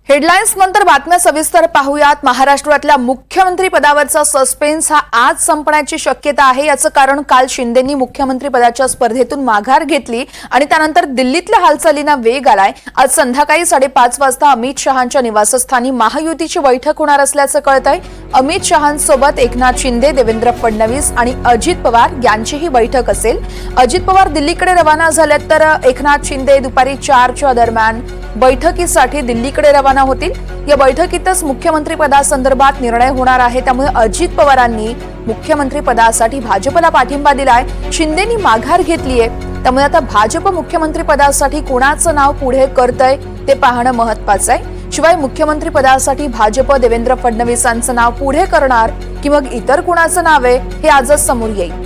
Headlines नंतर बातम्या सविस्तर पाहूयात। महाराष्ट्रातल्या मुख्यमंत्री पदावरचा सस्पेन्स हा आज संपण्याची शक्यता आहे। याचं कारण काल शिंदेंनी मुख्यमंत्री पदाच्या स्पर्धेतून माघार घेतली आणि त्यानंतर दिल्लीतल्या हालचालींना वेग आलाय। आज संध्याकाळी 5:30 वाजता अमित शहांच्या निवासस्थानी महायुतीची बैठक होणार असल्याचं कळतंय। अमित शहांसोबत एकनाथ शिंदे, देवेंद्र फडणवीस आणि अजित पवार यांचीही बैठक असेल। अजित पवार दिल्लीकडे रवाना झालेत तर एकनाथ शिंदे दुपारी 4च्या दरम्यान बैठकीसाठी दिल्लीकडे रवाना होतील। या बैठकीतच मुख्यमंत्री पदासंदर्भात निर्णय होणार आहे। त्यामुळे अजित पवारांनी मुख्यमंत्री पदासाठी भाजपला पाठिंबा दिलाय। शिंदेंनी माघार घेतलीये। त्यामुळे आता भाजप मुख्यमंत्री पदासाठी कोणाचं नाव पुढे करतंय ते पाहणं महत्त्वाचं आहे। शिवाय मुख्यमंत्री पदासाठी भाजप देवेंद्र फडणवीसांचं नाव पुढे करणार की मग इतर कुणाचं नाव आहे हे आजच समोर येईल।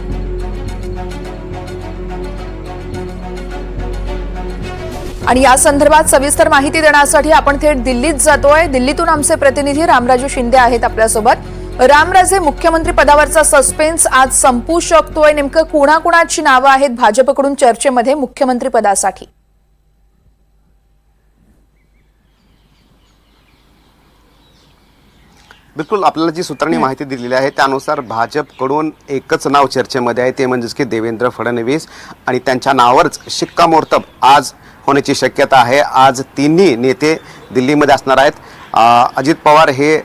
आणि या संदर्भात सविस्तर माहिती देण्यासाठी आपण थेट दिल्लीत जातोय। दिल्लीतून आमचे प्रतिनिधी रामराजे शिंदे आहेत आपल्यासोबत। रामराजे, मुख्यमंत्री पदावरचा सस्पेन्स आज संपू शकतोय। नेमकं कुणाकुणाची नावं आहेत भाजपकडून चर्चेमध्ये मुख्यमंत्री पदासाठी? बिलकुल, आपल्याला जी सूत्रांनी माहिती दिलेली आहे त्यानुसार भाजपकडून एकच नाव चर्चेमध्ये आहे, ते म्हणजे की देवेंद्र फडणवीस, आणि त्यांच्या नावावरच शिक्कामोर्तब आज होण्याची शक्यता आहे। आज तिन्ही नेते दिल्लीमध्ये असणार आहेत। अजित पवार हे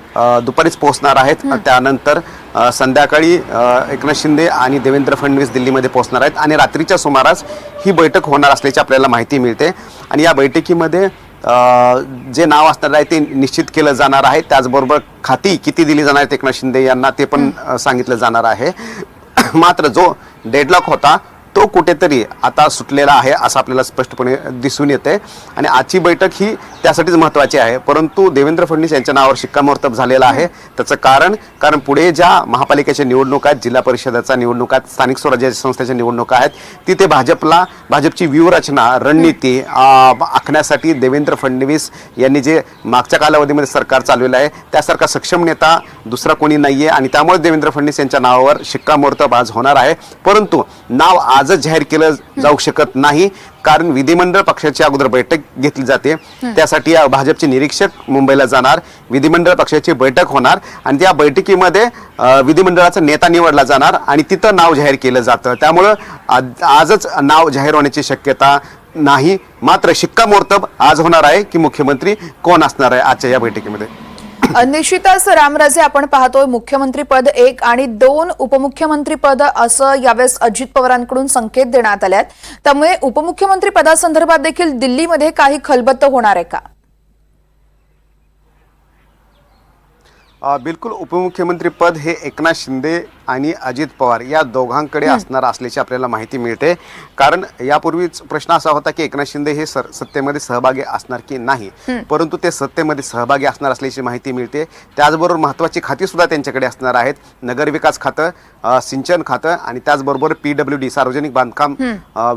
दुपारीच पोहोचणार आहेत। त्यानंतर संध्याकाळी एकनाथ शिंदे आणि देवेंद्र फडणवीस दिल्लीमध्ये पोहोचणार आहेत आणि रात्रीच्या सुमारास ही बैठक होणार असल्याची आपल्याला माहिती मिळते। आणि या बैठकीमध्ये जे नाव असणार आहे ते निश्चित केलं जाणार आहे। त्याचबरोबर खाती किती दिली जाणार आहेत एकनाथ शिंदे यांना ते पण सांगितलं जाणार आहे। मात्र जो डेडलॉक होता तो कुठेतरी आता सुटलेला आहे असं आपल्याला स्पष्टपणे दिसून येते। आणि आजची बैठक ही त्यासाठीच महत्त्वाची आहे। परंतु देवेंद्र फडणवीस यांच्या नावावर शिक्कामोर्तब झालेलं आहे। त्याचं कारण पुढे ज्या महापालिकेच्या निवडणुका आहेत, जिल्हा परिषदेच्या निवडणुका आहेत, स्थानिक स्वराज्य संस्थेच्या निवडणुका आहेत, तिथे भाजपची व्यूहरचना रणनीती आखण्यासाठी देवेंद्र फडणवीस यांनी जे मागच्या कालावधीमध्ये सरकार चालवलेलं आहे त्यासारखा सक्षम नेता दुसरा कोणी नाहीये। आणि त्यामुळे देवेंद्र फडणवीस यांच्या नावावर शिक्कामोर्तब आज होणार आहे। परंतु नाव आजच जाहीर केलं जाऊ शकत नाही, कारण विधिमंडळ पक्षाची अगोदर बैठक घेतली जाते। त्यासाठी भाजपचे निरीक्षक मुंबईला जाणार, विधिमंडळ पक्षाची बैठक होणार आणि त्या बैठकीमध्ये विधिमंडळाचा नेता निवडला जाणार आणि तिथं नाव जाहीर केलं जातं। त्यामुळं आजच नाव जाहीर होण्याची शक्यता नाही। मात्र शिक्कामोर्तब आज होणार आहे की मुख्यमंत्री कोण असणार आहे आजच्या या बैठकीमध्ये। निश्चितच रामराजे, आपण पाहतोय मुख्यमंत्री पद 1 आणि 2 उपमुख्यमंत्री पद असं यावेळेस अजित पवारांकडून संकेत देण्यात आल्यात। त्यामुळे उपमुख्यमंत्री पदासंदर्भात देखील दिल्लीमध्ये काही खलबत्त होणार आहे का? बिलकुल, उपमुख्यमंत्री पद हे एकनाथ शिंदे आणि अजित पवार या दोघांकडे असणार असल्याची आपल्याला माहिती मिळते। कारण यापूर्वीच प्रश्न असा होता की एकनाथ शिंदे हे सत्तेमध्ये सहभागी असणार की नाही, परंतु ते सत्तेमध्ये सहभागी असणार असल्याची माहिती मिळते। त्याचबरोबर महत्त्वाची खाती सुद्धा त्यांच्याकडे असणार आहेत, नगरविकास खातं, सिंचन खातं आणि त्याचबरोबर PWD सार्वजनिक बांधकाम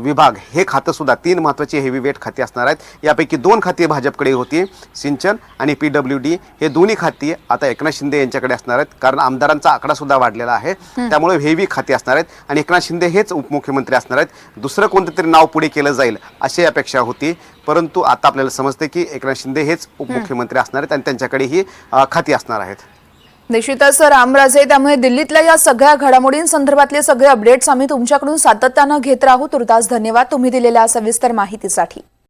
विभाग हे खातं सुद्धा 3 महत्त्वाची हेवीवेट खाती असणार आहेत। यापैकी 2 खाती भाजपकडे होती, सिंचन आणि PWD हे दोन्ही खाती आता एकनाथ शिंदे यांच्याकडे असणार आहेत, कारण आमदारांचा आकडा सुद्धा वाढलेला आहे। त्यामुळे हेवी खाती असणार आहेत आणि एकनाथ शिंदे हेच उपमुख्यमंत्री असणार आहेत। दुसरं कोणतं तरी नाव पुढे केलं जाईल अशी अपेक्षा होती, परंतु आता आपल्याला समजते की एकनाथ शिंदे हेच उपमुख्यमंत्री असणार आहेत आणि त्यांच्याकडे ही खाती असणार आहेत। निश्चितच रामराजे, त्यामुळे दिल्लीतल्या या सगळ्या घडामोडींसंदर्भातले सगळे अपडेट्स आम्ही तुमच्याकडून सातत्यानं घेत राहू। तुर्तास धन्यवाद तुम्ही दिलेल्या सविस्तर माहितीसाठी।